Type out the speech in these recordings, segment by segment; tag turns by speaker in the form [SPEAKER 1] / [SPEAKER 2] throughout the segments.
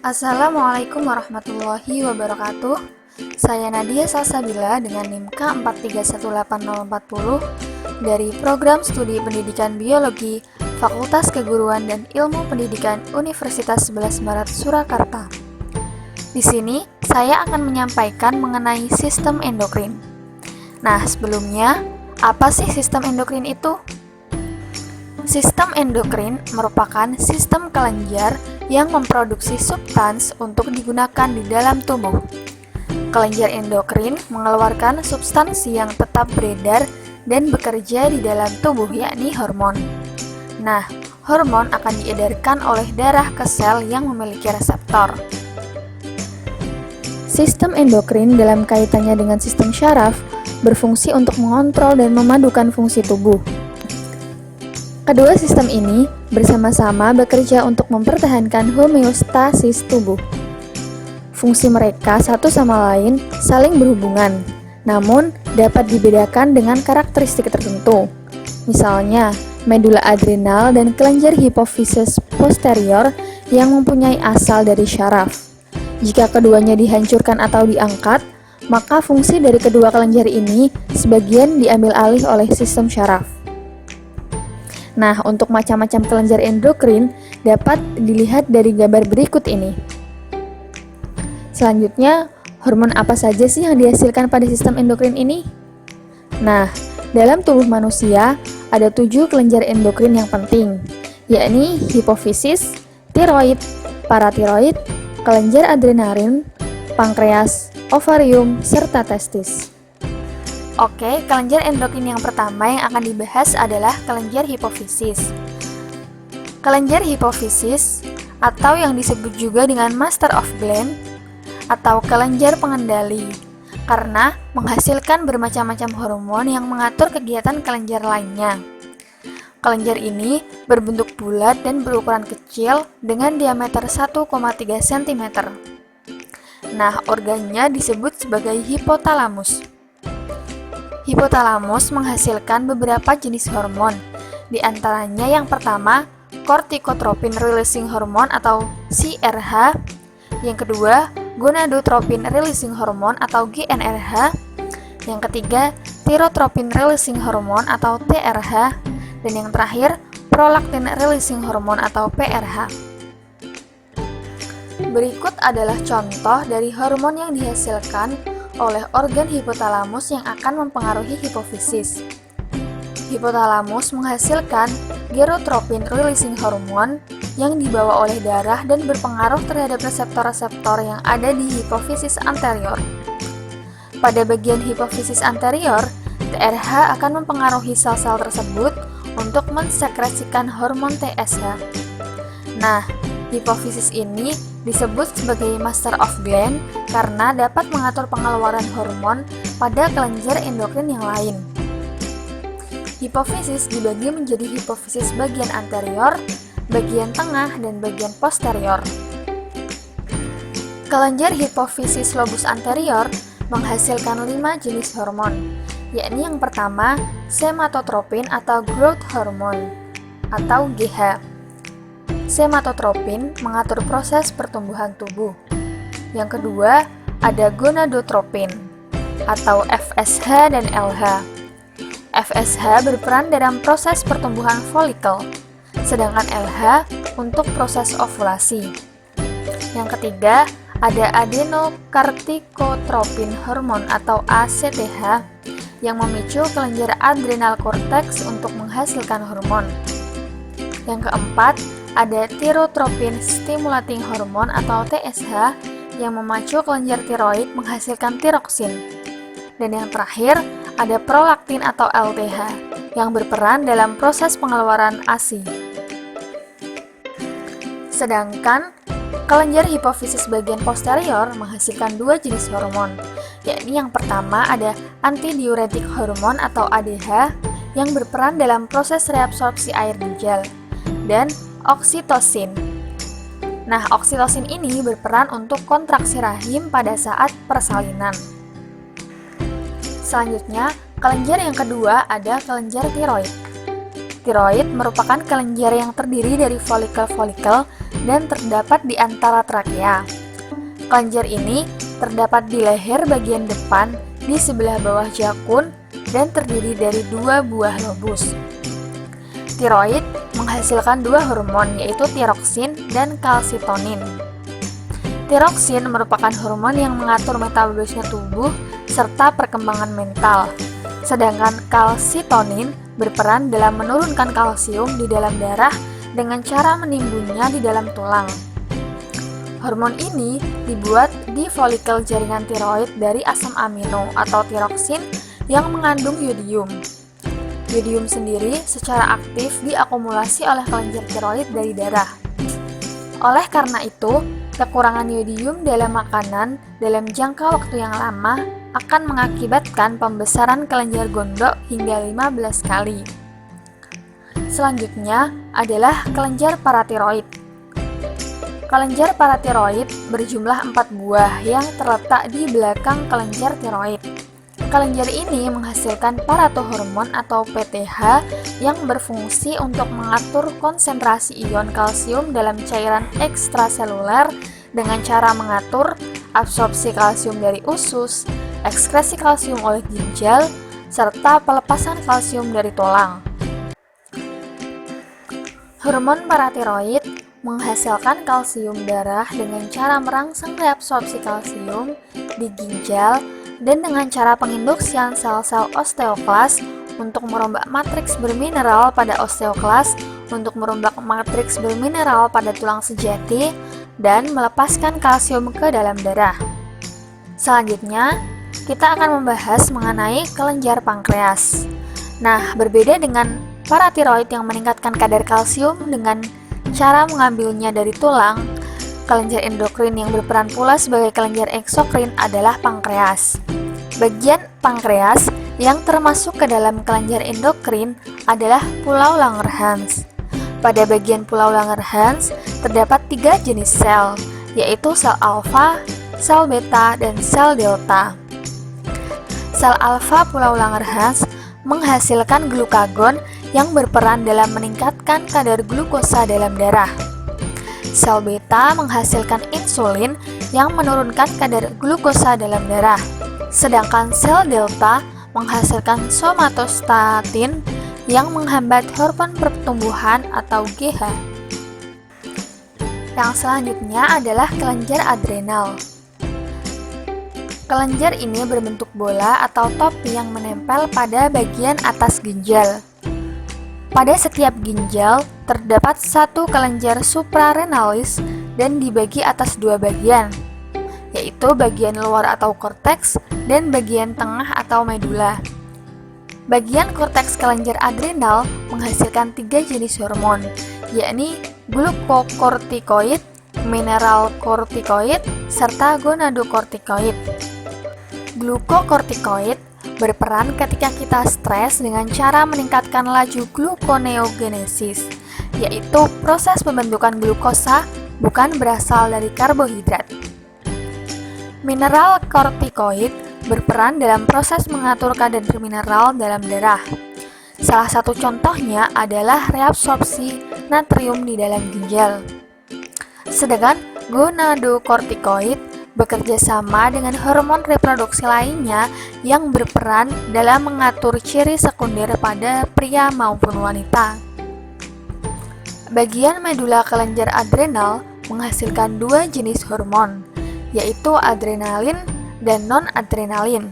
[SPEAKER 1] Assalamualaikum warahmatullahi wabarakatuh. Saya Nadia Salsabila dengan NIM K4318040 dari Program Studi Pendidikan Biologi Fakultas Keguruan dan Ilmu Pendidikan Universitas 11 Maret Surakarta. Di sini saya akan menyampaikan mengenai sistem endokrin. Nah, sebelumnya, apa sih sistem endokrin itu? Sistem endokrin merupakan sistem kelenjar yang memproduksi substans untuk digunakan di dalam tubuh. Kelenjar endokrin mengeluarkan substansi yang tetap beredar dan bekerja di dalam tubuh, yakni hormon. Nah, hormon akan diedarkan oleh darah ke sel yang memiliki reseptor. Sistem endokrin dalam kaitannya dengan sistem syaraf berfungsi untuk mengontrol dan memadukan fungsi tubuh. Kedua sistem ini bersama-sama bekerja untuk mempertahankan homeostasis tubuh. Fungsi mereka satu sama lain saling berhubungan, namun dapat dibedakan dengan karakteristik tertentu. Misalnya, medula adrenal dan kelenjar hipofisis posterior yang mempunyai asal dari syaraf. Jika keduanya dihancurkan atau diangkat, maka fungsi dari kedua kelenjar ini sebagian diambil alih oleh sistem syaraf. Nah, untuk macam-macam kelenjar endokrin dapat dilihat dari gambar berikut ini. Selanjutnya, hormon apa saja sih yang dihasilkan pada sistem endokrin ini? Nah, dalam tubuh manusia ada 7 kelenjar endokrin yang penting, yakni hipofisis, tiroid, paratiroid, kelenjar adrenalin, pankreas, ovarium, serta testis. Oke, kelenjar endokrin yang pertama yang akan dibahas adalah kelenjar hipofisis. Kelenjar hipofisis, atau yang disebut juga dengan master of gland, atau kelenjar pengendali, karena menghasilkan bermacam-macam hormon yang mengatur kegiatan kelenjar lainnya. Kelenjar ini berbentuk bulat dan berukuran kecil dengan diameter 1,3 cm. Nah, organnya disebut sebagai hipotalamus. Hipotalamus menghasilkan beberapa jenis hormon, di antaranya yang pertama, corticotropin releasing hormone atau CRH, yang kedua, gonadotropin releasing hormone atau GnRH, yang ketiga, tyrotropin releasing hormone atau TRH, dan yang terakhir, prolactin releasing hormone atau PRH. Berikut adalah contoh dari hormon yang dihasilkan oleh organ hipotalamus yang akan mempengaruhi hipofisis. Hipotalamus menghasilkan gerotropin releasing hormone yang dibawa oleh darah dan berpengaruh terhadap reseptor-reseptor yang ada di hipofisis anterior. Pada bagian hipofisis anterior, TRH akan mempengaruhi sel-sel tersebut untuk mensekresikan hormon TSH. Nah, hipofisis ini disebut sebagai master of gland karena dapat mengatur pengeluaran hormon pada kelenjar endokrin yang lain. Hipofisis dibagi menjadi hipofisis bagian anterior, bagian tengah, dan bagian posterior. Kelenjar hipofisis lobus anterior menghasilkan 5 jenis hormon, yakni yang pertama, sematotropin atau growth hormone atau GH. Sematotropin mengatur proses pertumbuhan tubuh. Yang kedua, ada gonadotropin atau FSH dan LH. FSH berperan dalam proses pertumbuhan folikel, sedangkan LH untuk proses ovulasi. Yang ketiga, ada adenokartikotropin hormone atau ACTH yang memicu kelenjar adrenal korteks untuk menghasilkan hormon. Yang keempat, ada tyrotropin stimulating hormone atau TSH yang memacu kelenjar tiroid menghasilkan tiroksin. Dan yang terakhir, ada prolaktin atau LTH yang berperan dalam proses pengeluaran ASI. Sedangkan kelenjar hipofisis bagian posterior menghasilkan 2 jenis hormon, yakni yang pertama ada antidiuretik hormone atau ADH yang berperan dalam proses reabsorpsi air ginjal, dan oksitosin. Nah, oksitosin ini berperan untuk kontraksi rahim pada saat persalinan. Selanjutnya, kelenjar yang kedua ada kelenjar tiroid. Tiroid merupakan kelenjar yang terdiri dari folikel-folikel dan terdapat di antara trakea. Kelenjar ini terdapat di leher bagian depan di sebelah bawah jakun dan terdiri dari 2 buah lobus. Tiroid menghasilkan 2 hormon, yaitu tiroksin dan kalsitonin. Tiroksin merupakan hormon yang mengatur metabolisme tubuh serta perkembangan mental, sedangkan kalsitonin berperan dalam menurunkan kalsium di dalam darah dengan cara menimbunnya di dalam tulang. Hormon ini dibuat di folikel jaringan tiroid dari asam amino atau tiroksin yang mengandung yodium. Yodium sendiri secara aktif diakumulasi oleh kelenjar tiroid dari darah. Oleh karena itu, kekurangan yodium dalam makanan dalam jangka waktu yang lama akan mengakibatkan pembesaran kelenjar gondok hingga 15 kali. Selanjutnya adalah kelenjar paratiroid. Kelenjar paratiroid berjumlah 4 buah yang terletak di belakang kelenjar tiroid. Kelenjar ini menghasilkan paratohormon atau PTH yang berfungsi untuk mengatur konsentrasi ion kalsium dalam cairan ekstraseluler dengan cara mengatur absorpsi kalsium dari usus, ekskresi kalsium oleh ginjal, serta pelepasan kalsium dari tulang. Hormon paratiroid menghasilkan kalsium darah dengan cara merangsang reabsorpsi kalsium di ginjal dan dengan cara penginduksian sel-sel osteoklas untuk merombak matriks bermineral pada osteoklas, untuk merombak matriks bermineral pada tulang sejati, dan melepaskan kalsium ke dalam darah. Selanjutnya, kita akan membahas mengenai kelenjar pankreas. Nah, berbeda dengan paratiroid yang meningkatkan kadar kalsium dengan cara mengambilnya dari tulang, kelenjar endokrin yang berperan pula sebagai kelenjar eksokrin adalah pankreas. Bagian pankreas yang termasuk ke dalam kelenjar endokrin adalah pulau Langerhans. Pada bagian pulau Langerhans terdapat 3 jenis sel, yaitu sel alfa, sel beta, dan sel delta. Sel alfa pulau Langerhans menghasilkan glukagon yang berperan dalam meningkatkan kadar glukosa dalam darah. Sel beta menghasilkan insulin yang menurunkan kadar glukosa dalam darah. Sedangkan sel delta menghasilkan somatostatin yang menghambat hormon pertumbuhan atau GH. Yang selanjutnya adalah kelenjar adrenal. Kelenjar ini berbentuk bola atau topi yang menempel pada bagian atas ginjal. Pada setiap ginjal terdapat 1 kelenjar suprarenalis dan dibagi atas 2 bagian, yaitu bagian luar atau korteks dan bagian tengah atau medula. Bagian korteks kelenjar adrenal menghasilkan 3 jenis hormon, yakni glukokortikoid, mineralkortikoid, serta gonadokortikoid. Glukokortikoid berperan ketika kita stres dengan cara meningkatkan laju gluconeogenesis, yaitu proses pembentukan glukosa bukan berasal dari karbohidrat. Mineral kortikoid berperan dalam proses mengatur kadar mineral dalam darah. Salah satu contohnya adalah reabsorpsi natrium di dalam ginjal. Sedangkan gonadokortikoid bekerja sama dengan hormon reproduksi lainnya yang berperan dalam mengatur ciri sekunder pada pria maupun wanita. Bagian medula kelenjar adrenal menghasilkan 2 jenis hormon, yaitu adrenalin dan non-adrenalin.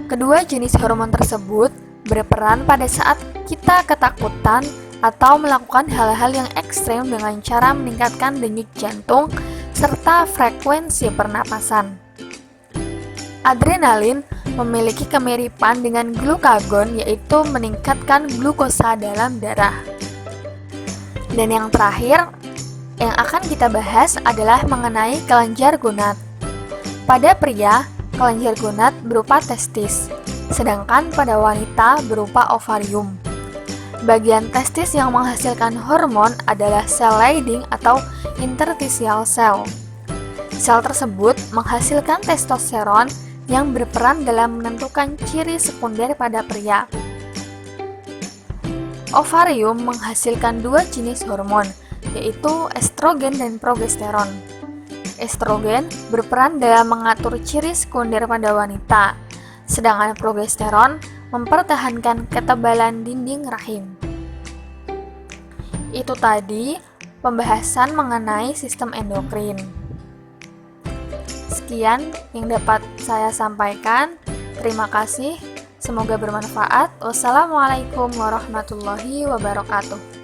[SPEAKER 1] Kedua jenis hormon tersebut berperan pada saat kita ketakutan atau melakukan hal-hal yang ekstrem dengan cara meningkatkan denyut jantung serta frekuensi pernapasan. Adrenalin memiliki kemiripan dengan glukagon, yaitu meningkatkan glukosa dalam darah. Dan yang terakhir yang akan kita bahas adalah mengenai kelenjar gonad. Pada pria, kelenjar gonad berupa testis, sedangkan pada wanita berupa ovarium. Bagian testis yang menghasilkan hormon adalah sel Leydig atau interstitial cell. Sel tersebut menghasilkan testosteron yang berperan dalam menentukan ciri sekunder pada pria. Ovarium menghasilkan 2 jenis hormon, yaitu estrogen dan progesteron. Estrogen berperan dalam mengatur ciri sekunder pada wanita, sedangkan progesteron mempertahankan ketebalan dinding rahim. Itu tadi pembahasan mengenai sistem endokrin. Sekian yang dapat saya sampaikan. Terima kasih. Semoga bermanfaat. Wassalamualaikum warahmatullahi wabarakatuh.